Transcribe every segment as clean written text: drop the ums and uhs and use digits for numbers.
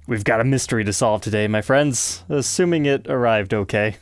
We've got a mystery to solve today, my friends, assuming it arrived okay.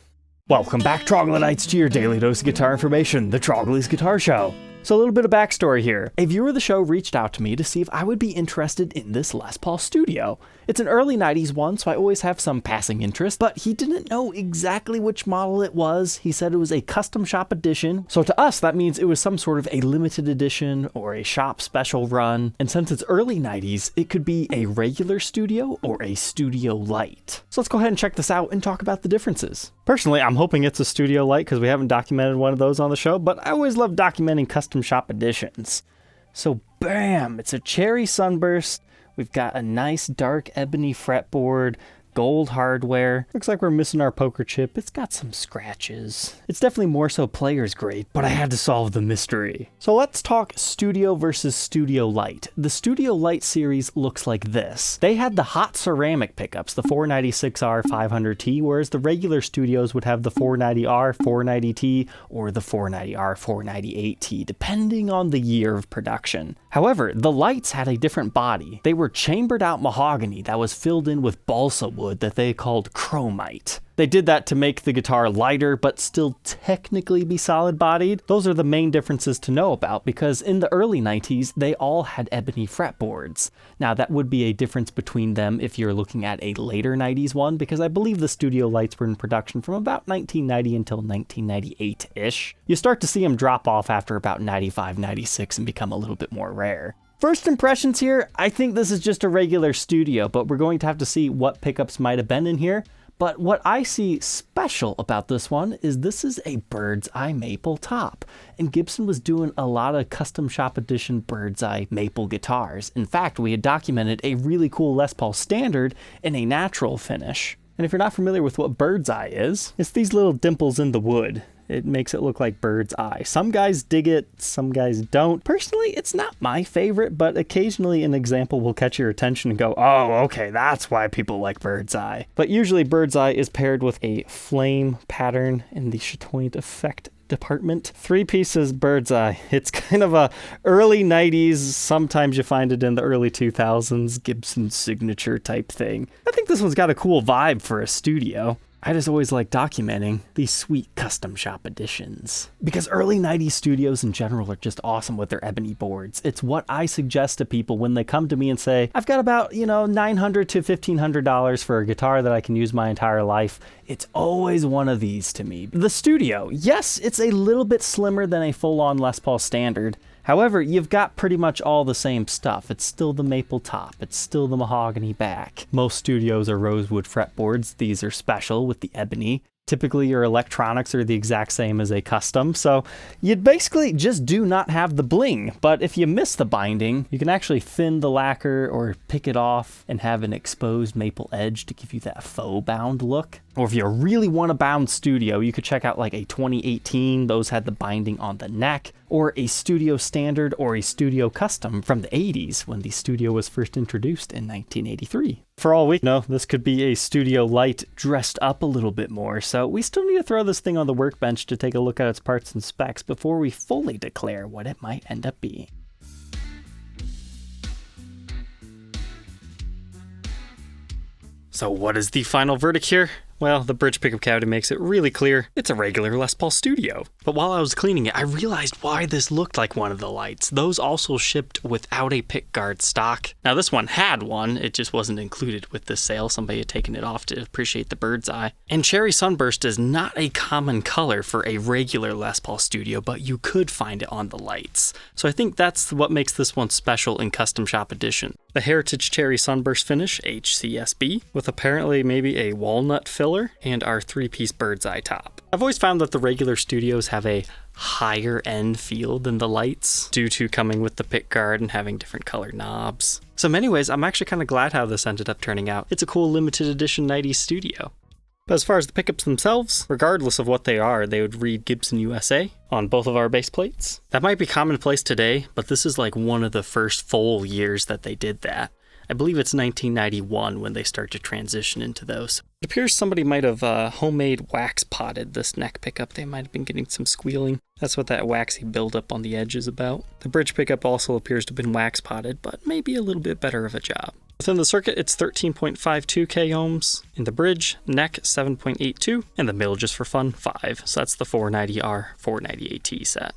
Welcome back, Troglodytes, to your daily dose of guitar information, the Trogly's Guitar Show. So a little bit of backstory here. A viewer of the show reached out to me to see if I would be interested in this Les Paul Studio. It's an early 90s one, so I always have some passing interest, but he didn't know exactly which model it was. He said it was a custom shop edition. So to us, that means it was some sort of a limited edition or a shop special run. And since it's early 90s, it could be a regular Studio or a Studio Lite. So let's go ahead and check this out and talk about the differences. Personally, I'm hoping it's a Studio Lite because we haven't documented one of those on the show, but I always love documenting custom shop editions. So bam, it's a cherry sunburst. We've got a nice dark ebony fretboard, gold hardware. Looks like we're missing our poker chip. It's got some scratches. It's definitely more so player's grade, but I had to solve the mystery. So let's talk Studio versus Studio Lite. The Studio Lite series looks like this. They had the hot ceramic pickups, the 496R 500T, whereas the regular Studios would have the 490R 490T or the 490R 498T, depending on the year of production. However, the Lites had a different body. They were chambered out mahogany that was filled in with balsa wood that they called chromite. They did that to make the guitar lighter, but still technically be solid-bodied. Those are the main differences to know about, because in the early 90s, they all had ebony fretboards. Now, that would be a difference between them if you're looking at a later 90s one, because I believe the Studio Lites were in production from about 1990 until 1998-ish. You start to see them drop off after about 95, 96 and become a little bit more rare. First impressions here, I think this is just a regular Studio, but we're going to have to see what pickups might have been in here. But what I see special about this one is this is a Birdseye maple top. And Gibson was doing a lot of custom shop edition Birdseye maple guitars. In fact, we had documented a really cool Les Paul standard in a natural finish. And if you're not familiar with what Birdseye is, it's these little dimples in the wood. It makes it look like bird's eye. Some guys dig it, some guys don't. Personally, it's not my favorite, but occasionally an example will catch your attention and go, oh, okay, that's why people like bird's eye. But usually bird's eye is paired with a flame pattern in the chatoyant effect department. 3 pieces Birdseye. It's kind of a early 90s, sometimes you find it in the early 2000s, Gibson signature type thing. I think this one's got a cool vibe for a Studio. I just always like documenting these sweet custom shop editions. Because early 90s Studios in general are just awesome with their ebony boards. It's what I suggest to people when they come to me and say, I've got about, $900 to $1,500 for a guitar that I can use my entire life. It's always one of these to me. The Studio, yes, it's a little bit slimmer than a full-on Les Paul standard. However, you've got pretty much all the same stuff. It's still the maple top. It's still the mahogany back. Most Studios are rosewood fretboards. These are special with the ebony. Typically, your electronics are the exact same as a custom, so you basically just do not have the bling. But if you miss the binding, you can actually thin the lacquer or pick it off and have an exposed maple edge to give you that faux bound look. Or if you really want a bound Studio, you could check out like a 2018. Those had the binding on the neck, or a Studio Standard or a Studio Custom from the 80s when the Studio was first introduced in 1983. For all we know, this could be a Studio Lite dressed up a little bit more, so we still need to throw this thing on the workbench to take a look at its parts and specs before we fully declare what it might end up being. So what is the final verdict here? Well, the bridge pickup cavity makes it really clear it's a regular Les Paul Studio. But while I was cleaning it, I realized why this looked like one of the Lites. Those also shipped without a pickguard stock. Now this one had one, it just wasn't included with the sale. Somebody had taken it off to appreciate the bird's eye. And Cherry Sunburst is not a common color for a regular Les Paul Studio, but you could find it on the Lites. So I think that's what makes this one special in Custom Shop Edition. The Heritage Cherry Sunburst finish, HCSB, with apparently maybe a walnut filler, and our 3-piece bird's eye top. I've always found that the regular Studios have a higher end feel than the Lites due to coming with the pickguard and having different color knobs. So in many ways, I'm actually kind of glad how this ended up turning out. It's a cool limited edition 90s Studio. But as far as the pickups themselves, regardless of what they are, they would read Gibson USA on both of our base plates. That might be commonplace today, but this is like one of the first full years that they did that. I believe it's 1991 when they start to transition into those. It appears somebody might have homemade wax potted this neck pickup. They might have been getting some squealing. That's what that waxy buildup on the edge is about. The bridge pickup also appears to have been wax potted, but maybe a little bit better of a job. Within the circuit, it's 13.52 k ohms. In the bridge, neck 7.82, and the middle, just for fun, 5. So that's the 490R 490AT set.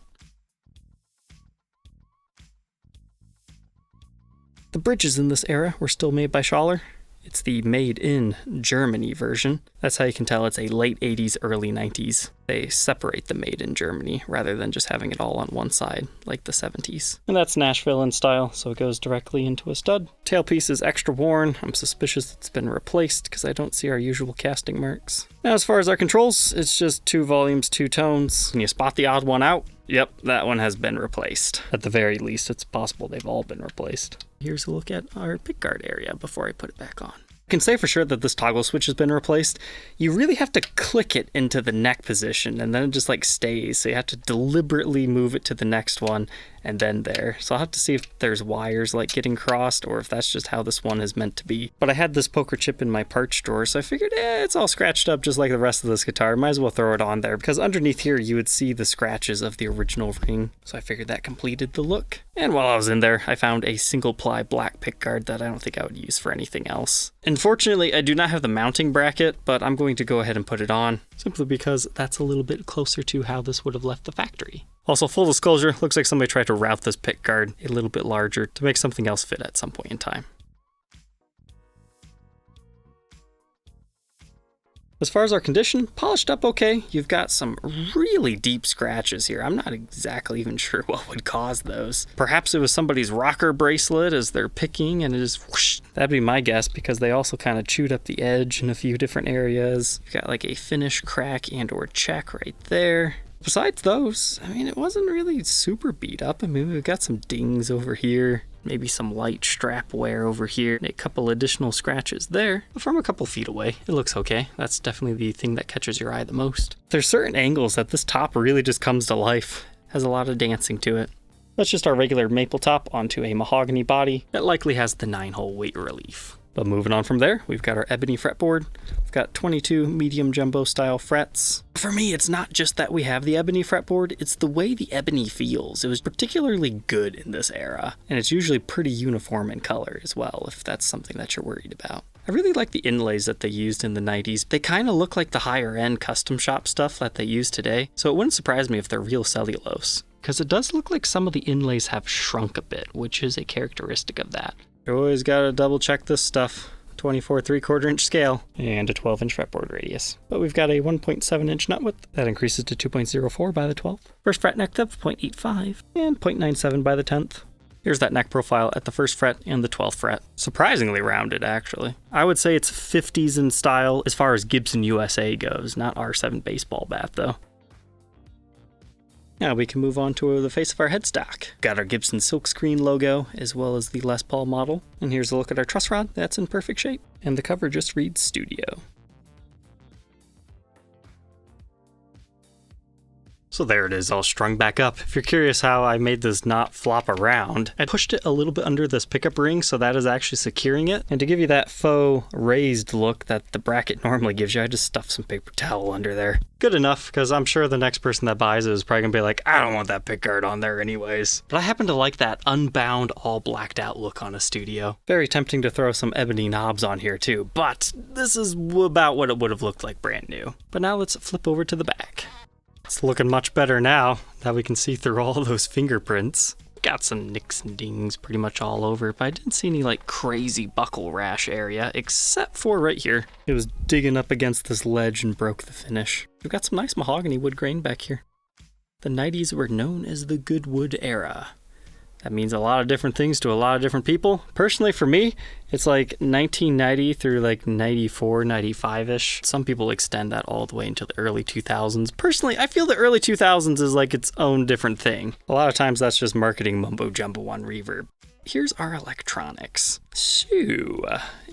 The bridges in this era were still made by Schaller. It's the made in Germany version. That's how you can tell it's a late 80s, early 90s. They separate the made in Germany rather than just having it all on one side like the 70s. And that's Nashville in style, so it goes directly into a stud. Tailpiece is extra worn. I'm suspicious it's been replaced because I don't see our usual casting marks. Now as far as our controls, it's just 2 volumes, 2 tones. Can you spot the odd one out? Yep, that one has been replaced. At the very least, it's possible they've all been replaced. Here's a look at our pickguard area before I put it back on. I can say for sure that this toggle switch has been replaced. You really have to click it into the neck position and then it just like stays. So you have to deliberately move it to the next one and then there. So I'll have to see if there's wires like getting crossed or if that's just how this one is meant to be. But I had this poker chip in my parts drawer, so I figured it's all scratched up just like the rest of this guitar. Might as well throw it on there because underneath here you would see the scratches of the original ring. So I figured that completed the look. And while I was in there, I found a single ply black pickguard that I don't think I would use for anything else. Unfortunately, I do not have the mounting bracket, but I'm going to go ahead and put it on simply because that's a little bit closer to how this would have left the factory. Also, full disclosure, looks like somebody tried to route this pickguard a little bit larger to make something else fit at some point in time. As far as our condition, polished up okay. You've got some really deep scratches here. I'm not exactly even sure what would cause those. Perhaps it was somebody's rocker bracelet as they're picking and it just whoosh. That'd be my guess because they also kind of chewed up the edge in a few different areas. You've got like a finish crack and or check right there. Besides those, I mean, it wasn't really super beat up. I mean, we've got some dings over here, maybe some light strap wear over here, and a couple additional scratches there. But from a couple feet away, it looks okay. That's definitely the thing that catches your eye the most. There's certain angles that this top really just comes to life. Has a lot of dancing to it. That's just our regular maple top onto a mahogany body that likely has the 9-hole weight relief. But moving on from there, we've got our ebony fretboard. We've got 22 medium jumbo style frets. For me, it's not just that we have the ebony fretboard, it's the way the ebony feels. It was particularly good in this era, and it's usually pretty uniform in color as well, if that's something that you're worried about. I really like the inlays that they used in the 90s. They kind of look like the higher end custom shop stuff that they use today, so it wouldn't surprise me if they're real cellulose. Because it does look like some of the inlays have shrunk a bit, which is a characteristic of that. You always gotta double check this stuff. 24 3/4 inch scale and a 12 inch fretboard radius. But we've got a 1.7 inch nut width that increases to 2.04 by the 12th. First fret neck depth 0.85 and 0.97 by the 10th. Here's that neck profile at the first fret and the 12th fret. Surprisingly rounded, actually. I would say it's 50s in style as far as Gibson USA goes, not R7 baseball bat though. Now we can move on to the face of our headstock. Got our Gibson silkscreen logo, as well as the Les Paul model. And here's a look at our truss rod, that's in perfect shape. And the cover just reads Studio. So there it is, all strung back up. If you're curious how I made this not flop around, I pushed it a little bit under this pickup ring, so that is actually securing it. And to give you that faux raised look that the bracket normally gives you, I just stuffed some paper towel under there. Good enough, because I'm sure the next person that buys it is probably gonna be like, I don't want that pickguard on there anyways. But I happen to like that unbound, all blacked out look on a Studio. Very tempting to throw some ebony knobs on here too, but this is about what it would have looked like brand new. But now let's flip over to the back. It's looking much better now that we can see through all those fingerprints. Got some nicks and dings pretty much all over, but I didn't see any like crazy buckle rash area, except for right here. It was digging up against this ledge and broke the finish. We've got some nice mahogany wood grain back here. The 90s were known as the good wood era. That means a lot of different things to a lot of different people. Personally, for me, it's like 1990 through like 94, 95-ish. Some people extend that all the way into the early 2000s. Personally, I feel the early 2000s is like its own different thing. A lot of times that's just marketing mumbo jumbo on Reverb. Here's our electronics. So,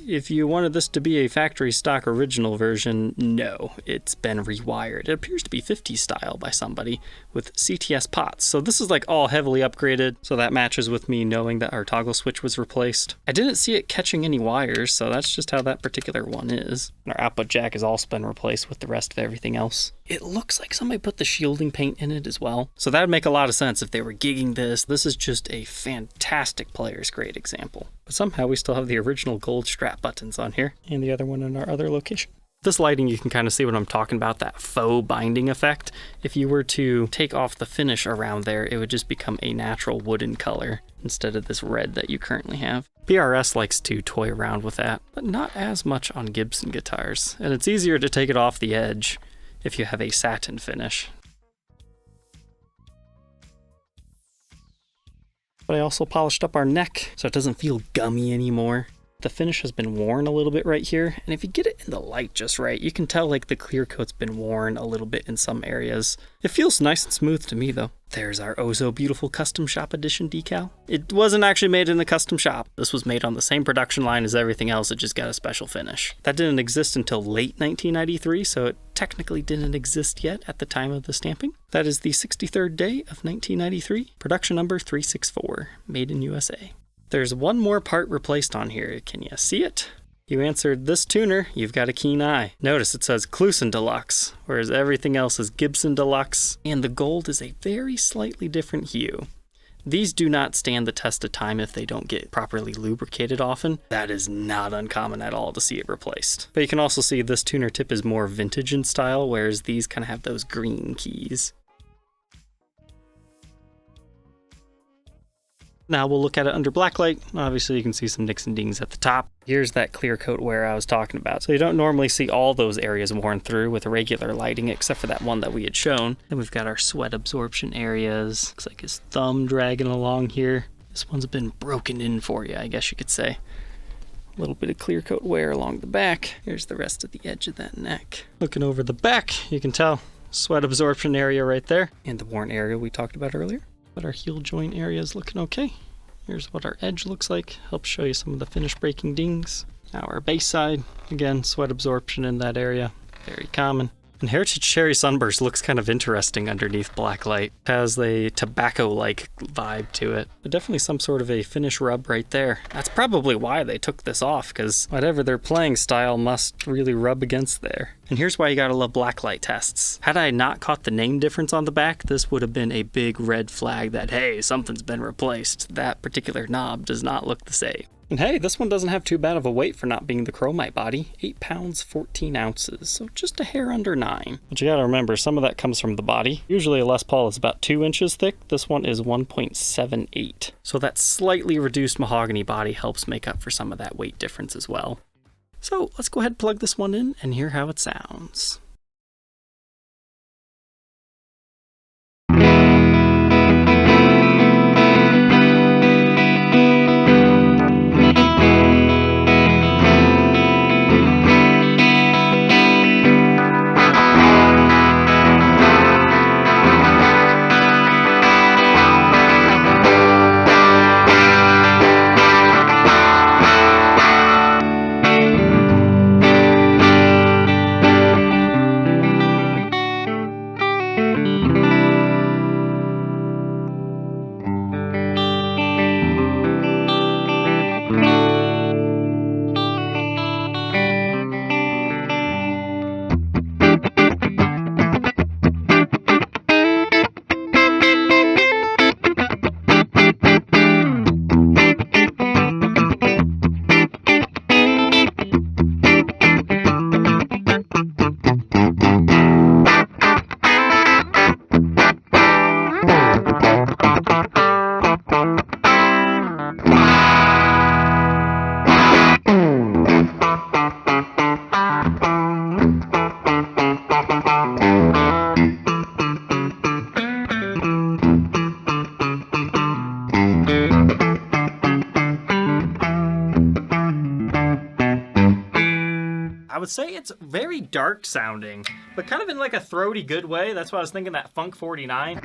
if you wanted this to be a factory stock original version, no, it's been rewired. It appears to be 50s style by somebody with CTS pots. So this is like all heavily upgraded, so that matches with me knowing that our toggle switch was replaced. I didn't see it catching any wires, so that's just how that particular one is. And our output jack has also been replaced with the rest of everything else. It looks like somebody put the shielding paint in it as well. So that would make a lot of sense if they were gigging this. This is just a fantastic player's grade example. But somehow we we still have the original gold strap buttons on here, and the other one in our other location. This lighting, you can kind of see what I'm talking about, that faux binding effect. If you were to take off the finish around there, it would just become a natural wooden color instead of this red that you currently have. PRS likes to toy around with that, but not as much on Gibson guitars. And it's easier to take it off the edge if you have a satin finish. But I also polished up our neck so it doesn't feel gummy anymore. The finish has been worn a little bit right here, and if you get it in the light just right, you can tell like the clear coat's been worn a little bit in some areas. It feels nice and smooth to me though. There's our oh so beautiful custom shop edition decal. It wasn't actually made in the custom shop. This was made on the same production line as everything else, it just got a special finish. That didn't exist until late 1993, so it technically didn't exist yet at the time of the stamping. That is the 63rd day of 1993, production number 364, made in USA. There's one more part replaced on here. Can you see it? You answered this tuner, you've got a keen eye. Notice it says Kluson Deluxe, whereas everything else is Gibson Deluxe, and the gold is a very slightly different hue. These do not stand the test of time if they don't get properly lubricated often. That is not uncommon at all to see it replaced. But you can also see this tuner tip is more vintage in style, whereas these kind of have those green keys. Now we'll look at it under blacklight. Obviously you can see some nicks and dings at the top. Here's that clear coat wear I was talking about. So you don't normally see all those areas worn through with regular lighting except for that one that we had shown. Then we've got our sweat absorption areas. Looks like his thumb dragging along here. This one's been broken in for you, I guess you could say. A little bit of clear coat wear along the back. Here's the rest of the edge of that neck. Looking over the back, you can tell sweat absorption area right there. And the worn area we talked about earlier. But our heel joint area is looking okay. Here's what our edge looks like. Helps show you some of the finish breaking dings. Now our base side, again, sweat absorption in that area, very common. And Heritage Cherry Sunburst looks kind of interesting underneath black light. Has a tobacco-like vibe to it. But definitely some sort of a finish rub right there. That's probably why they took this off, because whatever their playing style must really rub against there. And here's why you gotta love blacklight tests. Had I not caught the name difference on the back, this would have been a big red flag that, hey, something's been replaced. That particular knob does not look the same. And hey, this one doesn't have too bad of a weight for not being the chromite body. 8 pounds, 14 ounces, so just a hair under 9. But you gotta remember, some of that comes from the body. Usually a Les Paul is about 2 inches thick. This one is 1.78. So that slightly reduced mahogany body helps make up for some of that weight difference as well. So let's go ahead and plug this one in and hear how it sounds. I would say it's very dark sounding, but kind of in like a throaty good way. That's why I was thinking that Funk 49.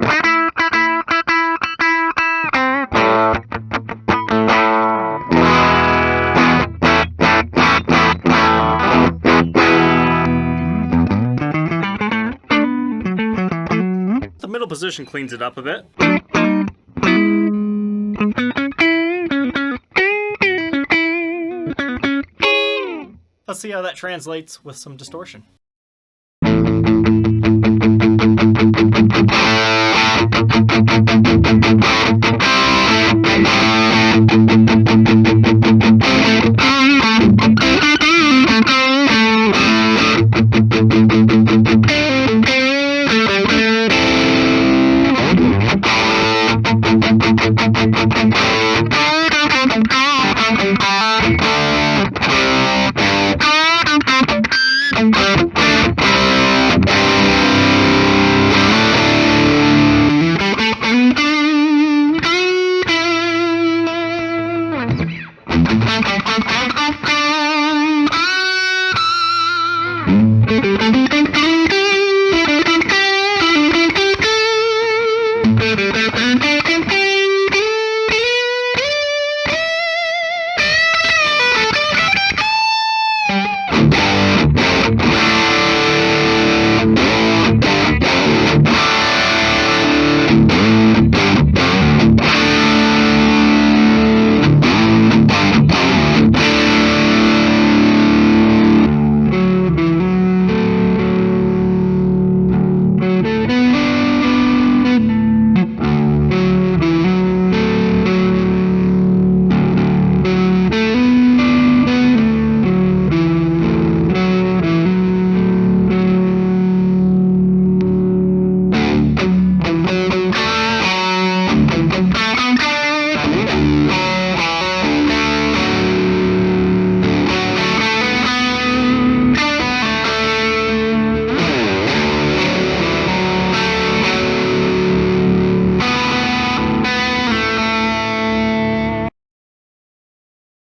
The middle position cleans it up a bit. Let's see how that translates with some distortion.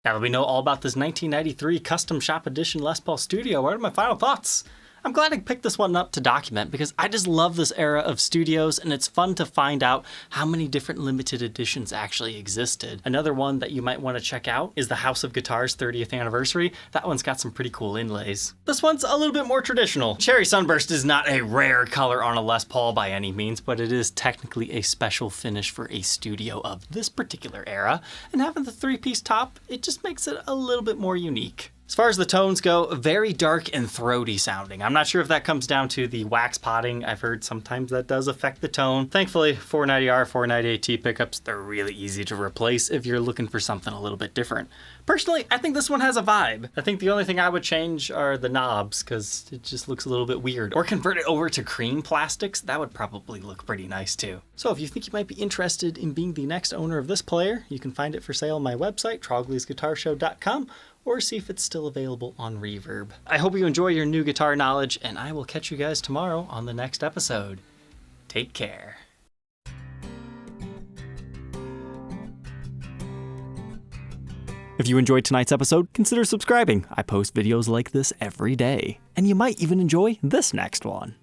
Now that we know all about this 1993 Custom Shop Edition Les Paul Studio, what are my final thoughts? I'm glad I picked this one up to document because I just love this era of studios, and it's fun to find out how many different limited editions actually existed. Another one that you might want to check out is the House of Guitars 30th anniversary. That one's got some pretty cool inlays. This one's a little bit more traditional. Cherry Sunburst is not a rare color on a Les Paul by any means, but it is technically a special finish for a studio of this particular era, and having the 3-piece top, it just makes it a little bit more unique. As far as the tones go, very dark and throaty sounding. I'm not sure if that comes down to the wax potting. I've heard sometimes that does affect the tone. Thankfully, 490R, 498T pickups, they're really easy to replace if you're looking for something a little bit different. Personally, I think this one has a vibe. I think the only thing I would change are the knobs because it just looks a little bit weird. Or convert it over to cream plastics. That would probably look pretty nice too. So if you think you might be interested in being the next owner of this player, you can find it for sale on my website, troglysguitarshow.com, or see if it's still available on Reverb. I hope you enjoy your new guitar knowledge, and I will catch you guys tomorrow on the next episode. Take care. If you enjoyed tonight's episode, consider subscribing. I post videos like this every day. And you might even enjoy this next one.